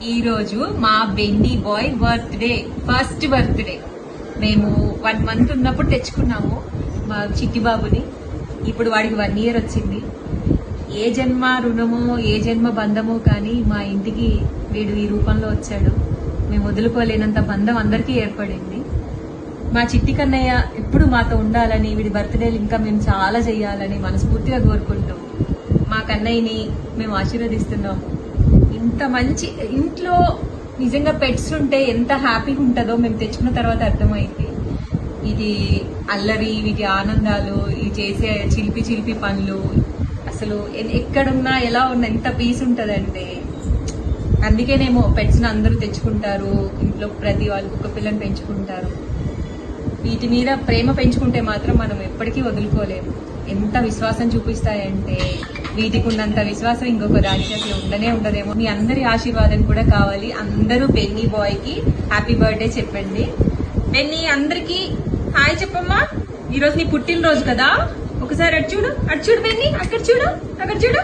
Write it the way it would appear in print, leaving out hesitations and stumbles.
ఈ రోజు మా Benny boy birthday, first birthday. మేము 1 month ఉన్నప్పుడు తెచ్చుకున్నాము మా చిట్టి బాబుని. ఇప్పుడు వాడికి 1 year వచ్చింది. ఏ జన్మ రుణమో ఏ జన్మ బంధమో కానీ మా ఇంటికి వీడు ఈ రూపంలో వచ్చాడు. మేము వదులుకోలేనంత బంధం అందరికీ ఏర్పడింది. మా చిట్టి కన్నయ్య ఎప్పుడు మాతో ఉండాలని, వీడి బర్త్డేలు ఇంకా మేము చాలా చేయాలని మనస్ఫూర్తిగా కోరుకుంటాం. మా కన్నయ్యని మేము ఆశీర్వదిస్తున్నాము. ఇంత మంచి ఇంట్లో నిజంగా పెట్స్ ఉంటే ఎంత హ్యాపీగా ఉంటుందో మేము తెచ్చుకున్న తర్వాత అర్థమైంది. ఇది అల్లరి, వీటి ఆనందాలు, ఇది చేసే చిలిపి చిలిపి పనులు, అసలు ఎక్కడున్నా ఎలా ఉన్నా ఎంత పీస్ ఉంటుందంటే, అందుకేనేమో పెట్స్ అందరూ తెచ్చుకుంటారు. ఇంట్లో ప్రతి వాళ్ళు కుక్క పిల్లని పెంచుకుంటారు. వీటి మీద ప్రేమ పెంచుకుంటే మాత్రం మనం ఎప్పటికీ వదులుకోలేము. ఎంత విశ్వాసం చూపిస్తాయంటే, వీటికి ఉన్నంత విశ్వాసం ఇంకొక దానికి అసలు ఉండదేమో. మీ అందరి ఆశీర్వాదం కూడా కావాలి. అందరూ బెన్నీ బాయ్ కి హ్యాపీ బర్త్డే చెప్పండి. బెన్నీ అందరికి హాయ్ చెప్పమ్మా. ఈరోజు నీ పుట్టినరోజు కదా, ఒకసారి అటు చూడు బెన్నీ, అక్కడ చూడు.